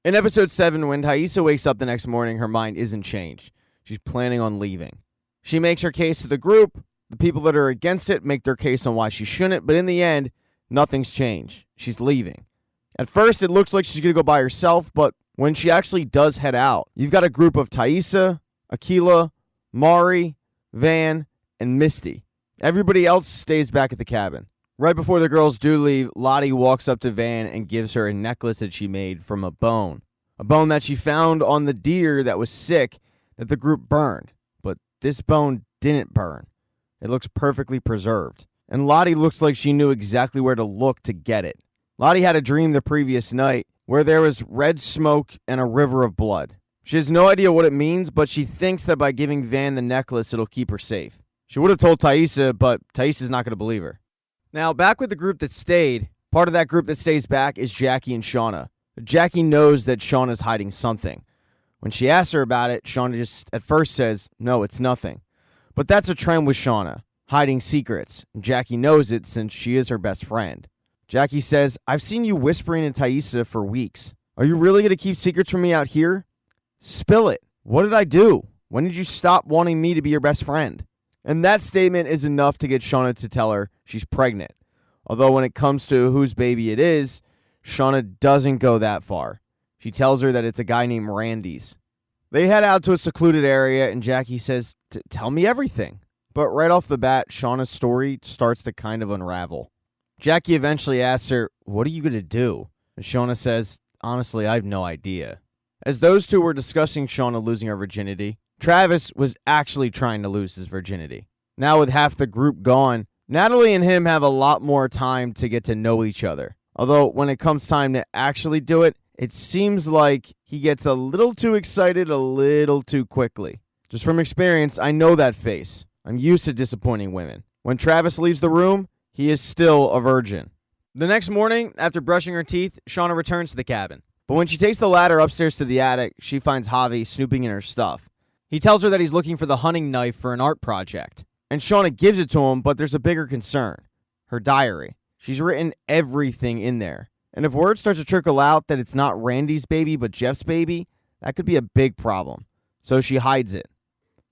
In episode 7, when Taissa wakes up the next morning, her mind isn't changed. She's planning on leaving. She makes her case to the group. The people that are against it make their case on why she shouldn't, but in the end, nothing's changed. She's leaving. At first, it looks like she's going to go by herself, but when she actually does head out, you've got a group of Taissa, Akila, Mari, Van, and Misty. Everybody else stays back at the cabin. Right before the girls do leave, Lottie walks up to Van and gives her a necklace that she made from a bone that she found on the deer that was sick that the group burned. But this bone didn't burn. It looks perfectly preserved. And Lottie looks like she knew exactly where to look to get it. Lottie had a dream the previous night where there was red smoke and a river of blood. She has no idea what it means, but she thinks that by giving Van the necklace, it'll keep her safe. She would have told Taissa, but Taissa's not going to believe her. Now, back with the group that stayed, part of that group that stays back is Jackie and Shauna. Jackie knows that Shauna's hiding something. When she asks her about it, Shauna just at first says, no, it's nothing. But that's a trend with Shauna, hiding secrets. Jackie knows it since she is her best friend. Jackie says, I've seen you whispering to Taissa for weeks. Are you really going to keep secrets from me out here? Spill it. What did I do? When did you stop wanting me to be your best friend? And that statement is enough to get Shauna to tell her she's pregnant. Although when it comes to whose baby it is, Shauna doesn't go that far. She tells her that it's a guy named Randy's. They head out to a secluded area, and Jackie says, tell me everything. But right off the bat, Shauna's story starts to kind of unravel. Jackie eventually asks her, what are you going to do? And Shauna says, honestly, I have no idea. As those two were discussing Shauna losing her virginity, Travis was actually trying to lose his virginity. Now with half the group gone, Natalie and him have a lot more time to get to know each other. Although when it comes time to actually do it, it seems like he gets a little too excited a little too quickly. Just from experience, I know that face. I'm used to disappointing women. When Travis leaves the room, he is still a virgin. The next morning, after brushing her teeth, Shauna returns to the cabin. But when she takes the ladder upstairs to the attic, she finds Javi snooping in her stuff. He tells her that he's looking for the hunting knife for an art project. And Shauna gives it to him, but there's a bigger concern. Her diary. She's written everything in there. And if word starts to trickle out that it's not Randy's baby, but Jeff's baby, that could be a big problem. So she hides it.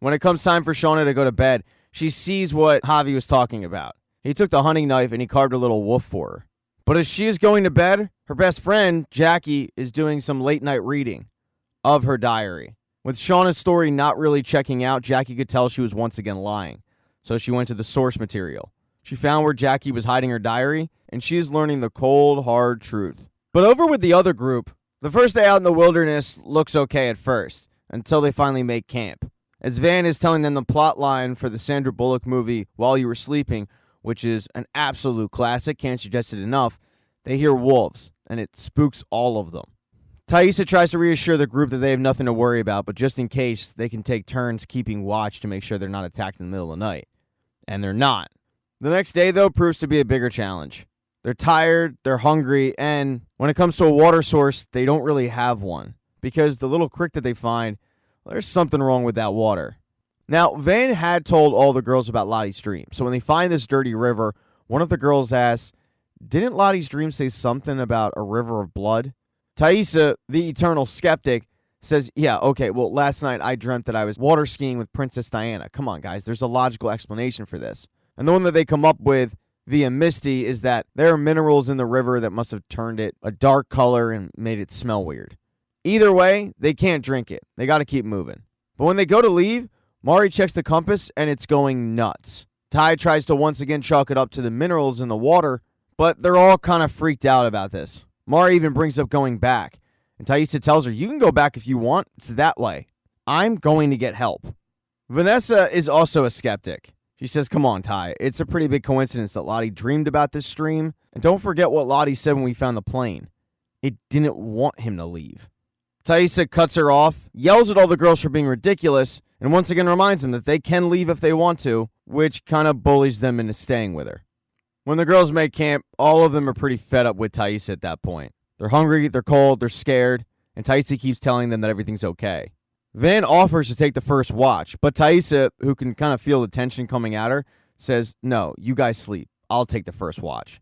When it comes time for Shauna to go to bed, she sees what Javi was talking about. He took the hunting knife and he carved a little wolf for her. But as she is going to bed, her best friend, Jackie, is doing some late night reading of her diary. With Shauna's story not really checking out, Jackie could tell she was once again lying. So she went to the source material. She found where Jackie was hiding her diary, and she is learning the cold, hard truth. But over with the other group, the first day out in the wilderness looks okay at first, until they finally make camp. As Van is telling them the plot line for the Sandra Bullock movie While You Were Sleeping, which is an absolute classic, can't suggest it enough, they hear wolves, and it spooks all of them. Taissa tries to reassure the group that they have nothing to worry about, but just in case, they can take turns keeping watch to make sure they're not attacked in the middle of the night. And they're not. The next day, though, proves to be a bigger challenge. They're tired, they're hungry, and when it comes to a water source, they don't really have one. Because the little creek that they find, there's something wrong with that water. Now, Van had told all the girls about Lottie's dream. So when they find this dirty river, one of the girls asks, didn't Lottie's dream say something about a river of blood? Taissa, the eternal skeptic, says, yeah, okay, well, last night I dreamt that I was water skiing with Princess Diana. Come on, guys, there's a logical explanation for this. And the one that they come up with via Misty is that there are minerals in the river that must have turned it a dark color and made it smell weird. Either way, they can't drink it. They got to keep moving. But when they go to leave, Mari checks the compass and it's going nuts. Ty tries to once again chalk it up to the minerals in the water, but they're all kind of freaked out about this. Mari even brings up going back, and Taissa tells her, you can go back if you want, it's that way. I'm going to get help. Vanessa is also a skeptic. She says, come on, Ty, it's a pretty big coincidence that Lottie dreamed about this stream, and don't forget what Lottie said when we found the plane. It didn't want him to leave. Taissa cuts her off, yells at all the girls for being ridiculous, and once again reminds them that they can leave if they want to, which kind of bullies them into staying with her. When the girls make camp, all of them are pretty fed up with Taissa at that point. They're hungry, they're cold, they're scared, and Taissa keeps telling them that everything's okay. Van offers to take the first watch, but Taissa, who can kind of feel the tension coming at her, says, no, you guys sleep. I'll take the first watch.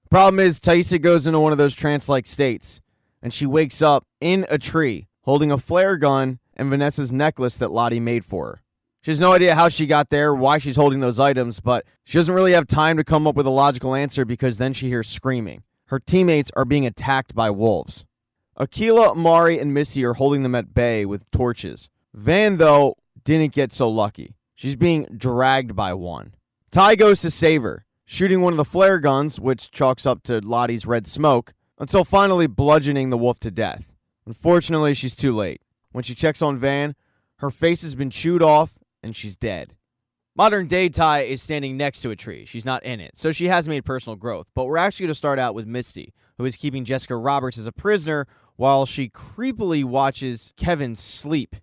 Problem is, Taissa goes into one of those trance-like states, and she wakes up in a tree holding a flare gun and Vanessa's necklace that Lottie made for her. She has no idea how she got there, why she's holding those items, but she doesn't really have time to come up with a logical answer because then she hears screaming. Her teammates are being attacked by wolves. Akila, Mari, and Misty are holding them at bay with torches. Van, though, didn't get so lucky. She's being dragged by one. Ty goes to save her, shooting one of the flare guns, which chalks up to Lottie's red smoke, until finally bludgeoning the wolf to death. Unfortunately, she's too late. When she checks on Van, her face has been chewed off, and she's dead. Modern day Ty is standing next to a tree. She's not in it, so she has made personal growth. But we're actually going to start out with Misty, who is keeping Jessica Roberts as a prisoner while she creepily watches Kevin sleep.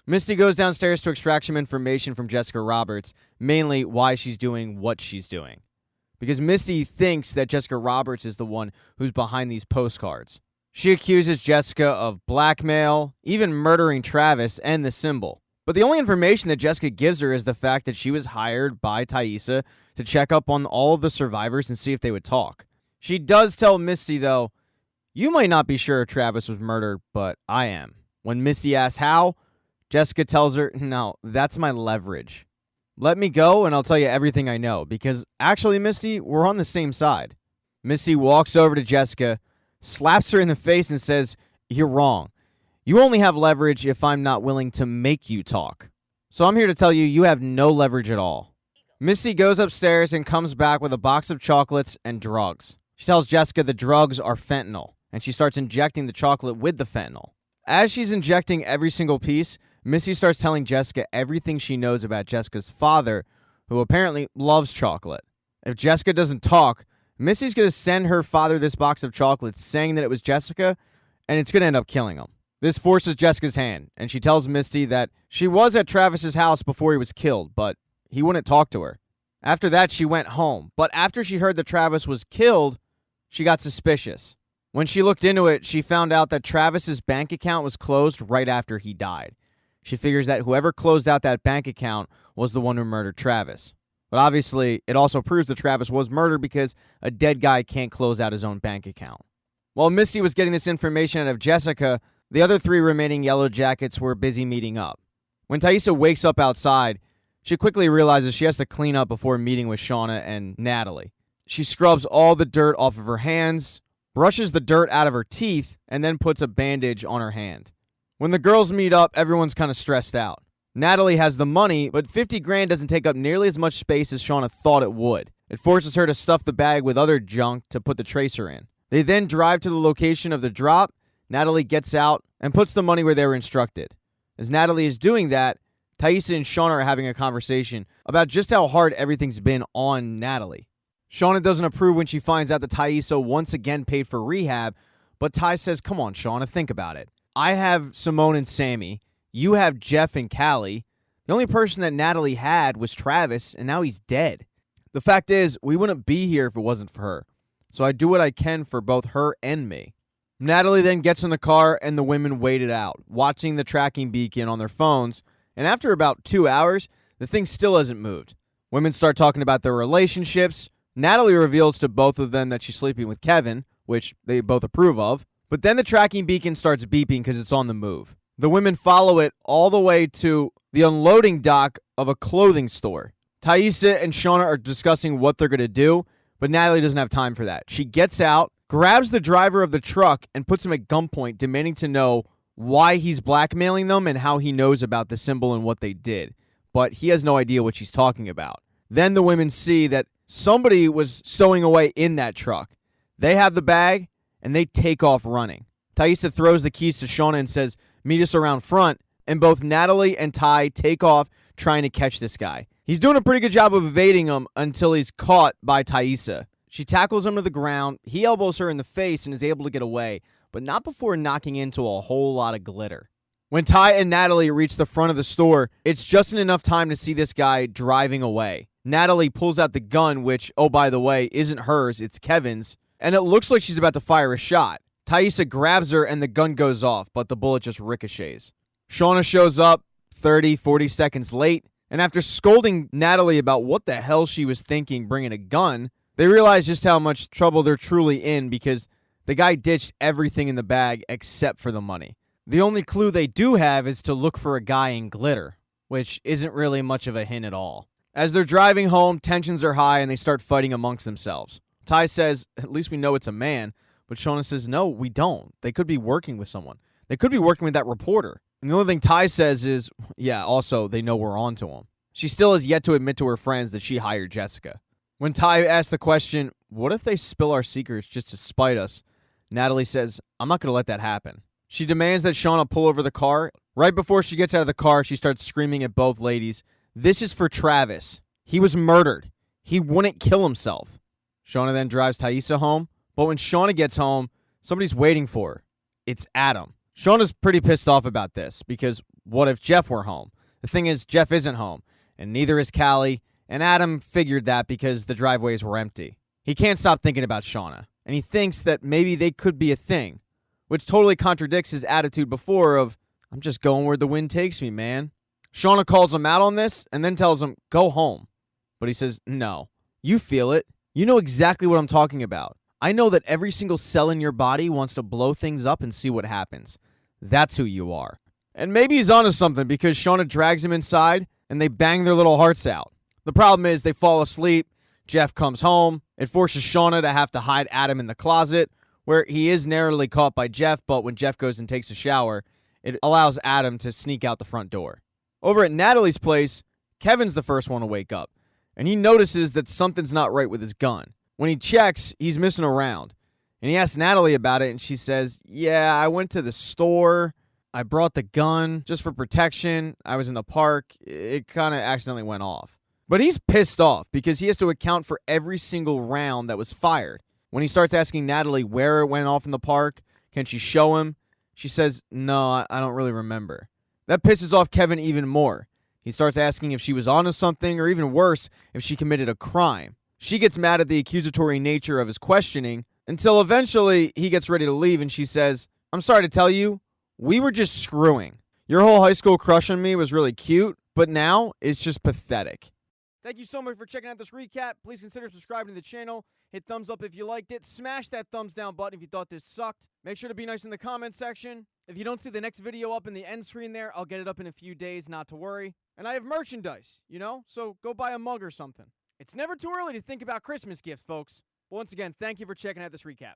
Misty goes downstairs to extract some information from Jessica Roberts, mainly why she's doing what she's doing. Because Misty thinks that Jessica Roberts is the one who's behind these postcards. She accuses Jessica of blackmail, even murdering Travis and the symbol. But the only information that Jessica gives her is the fact that she was hired by Taissa to check up on all of the survivors and see if they would talk. She does tell Misty, though, you might not be sure Travis was murdered, but I am. When Misty asks how, Jessica tells her, no, that's my leverage. Let me go and I'll tell you everything I know, because actually, Misty, we're on the same side. Misty walks over to Jessica, slaps her in the face and says, you're wrong. You only have leverage if I'm not willing to make you talk. So I'm here to tell you, you have no leverage at all. Misty goes upstairs and comes back with a box of chocolates and drugs. She tells Jessica the drugs are fentanyl, and she starts injecting the chocolate with the fentanyl. As she's injecting every single piece, Misty starts telling Jessica everything she knows about Jessica's father, who apparently loves chocolate. If Jessica doesn't talk, Misty's going to send her father this box of chocolates saying that it was Jessica, and it's going to end up killing him. This forces Jessica's hand, and she tells Misty that she was at Travis's house before he was killed, but he wouldn't talk to her. After that, she went home, but after she heard that Travis was killed, she got suspicious. When she looked into it, she found out that Travis's bank account was closed right after he died. She figures that whoever closed out that bank account was the one who murdered Travis. But obviously, it also proves that Travis was murdered because a dead guy can't close out his own bank account. While Misty was getting this information out of Jessica, the other 3 remaining Yellowjackets were busy meeting up. When Taissa wakes up outside, she quickly realizes she has to clean up before meeting with Shauna and Natalie. She scrubs all the dirt off of her hands, brushes the dirt out of her teeth, and then puts a bandage on her hand. When the girls meet up, everyone's kind of stressed out. Natalie has the money, but $50,000 doesn't take up nearly as much space as Shauna thought it would. It forces her to stuff the bag with other junk to put the tracer in. They then drive to the location of the drop. Natalie gets out and puts the money where they were instructed. As Natalie is doing that, Taissa and Shauna are having a conversation about just how hard everything's been on Natalie. Shauna doesn't approve when she finds out that Taissa once again paid for rehab, but Ty says, come on, Shauna, think about it. I have Simone and Sammy. You have Jeff and Callie. The only person that Natalie had was Travis, and now he's dead. The fact is, we wouldn't be here if it wasn't for her. So I do what I can for both her and me. Natalie then gets in the car and the women wait it out, watching the tracking beacon on their phones, and after about 2 hours, the thing still hasn't moved. Women start talking about their relationships. Natalie reveals to both of them that she's sleeping with Kevin, which they both approve of, but then the tracking beacon starts beeping because it's on the move. The women follow it all the way to the unloading dock of a clothing store. Taissa and Shauna are discussing what they're going to do, but Natalie doesn't have time for that. She gets out, grabs the driver of the truck, and puts him at gunpoint, demanding to know why he's blackmailing them and how he knows about the symbol and what they did. But he has no idea what she's talking about. Then the women see that somebody was stowing away in that truck. They have the bag, and they take off running. Taissa throws the keys to Shauna and says, meet us around front, and both Natalie and Ty take off trying to catch this guy. He's doing a pretty good job of evading him until he's caught by Taissa. She tackles him to the ground, he elbows her in the face and is able to get away, but not before knocking into a whole lot of glitter. When Ty and Natalie reach the front of the store, it's just enough time to see this guy driving away. Natalie pulls out the gun, which, oh by the way, isn't hers, it's Kevin's, and it looks like she's about to fire a shot. Taissa grabs her and the gun goes off, but the bullet just ricochets. Shauna shows up 30, 40 seconds late, and after scolding Natalie about what the hell she was thinking bringing a gun, they realize just how much trouble they're truly in because The guy ditched everything in the bag except for the money. The only clue they do have is to look for a guy in glitter, which isn't really much of a hint at all. As they're driving home, tensions are high and they start fighting amongst themselves. Ty says, at least we know it's a man, but Shauna says, no, we don't. They could be working with someone. They could be working with that reporter. And the only thing Ty says is, yeah, also, they know we're on to him. She still has yet to admit to her friends that she hired Jessica. When Ty asks the question, what if they spill our secrets just to spite us? Natalie says, I'm not going to let that happen. She demands that Shauna pull over the car. Right before she gets out of the car, she starts screaming at both ladies, this is for Travis. He was murdered. He wouldn't kill himself. Shauna then drives Taissa home, but when Shauna gets home, somebody's waiting for her. It's Adam. Shauna's pretty pissed off about this, because what if Jeff were home? The thing is, Jeff isn't home, and neither is Callie, and Adam figured that because the driveways were empty. He can't stop thinking about Shauna, and he thinks that maybe they could be a thing, which totally contradicts his attitude before of, I'm just going where the wind takes me, man. Shauna calls him out on this and then tells him, go home. But he says, no, you feel it. You know exactly what I'm talking about. I know that every single cell in your body wants to blow things up and see what happens. That's who you are. And maybe he's onto something because Shauna drags him inside and they bang their little hearts out. The problem is they fall asleep. Jeff comes home. It forces Shauna to have to hide Adam in the closet, where he is narrowly caught by Jeff, but when Jeff goes and takes a shower, it allows Adam to sneak out the front door. Over at Natalie's place, Kevin's the first one to wake up, and he notices that something's not right with his gun. When he checks, he's missing a round, and he asks Natalie about it, and she says, yeah, I went to the store. I brought the gun just for protection. I was in the park. It kind of accidentally went off. But he's pissed off because he has to account for every single round that was fired. When he starts asking Natalie where it went off in the park, can she show him? She says, no, I don't really remember. That pisses off Kevin even more. He starts asking if she was onto something, or even worse, if she committed a crime. She gets mad at the accusatory nature of his questioning until eventually he gets ready to leave and she says, I'm sorry to tell you, we were just screwing. Your whole high school crush on me was really cute, but now it's just pathetic. Thank you so much for checking out this recap. Please consider subscribing to the channel. Hit thumbs up if you liked it. Smash that thumbs down button if you thought this sucked. Make sure to be nice in the comment section. If you don't see the next video up in the end screen there, I'll get it up in a few days, not to worry. And I have merchandise, so go buy a mug or something. It's never too early to think about Christmas gifts, folks. But once again, thank you for checking out this recap.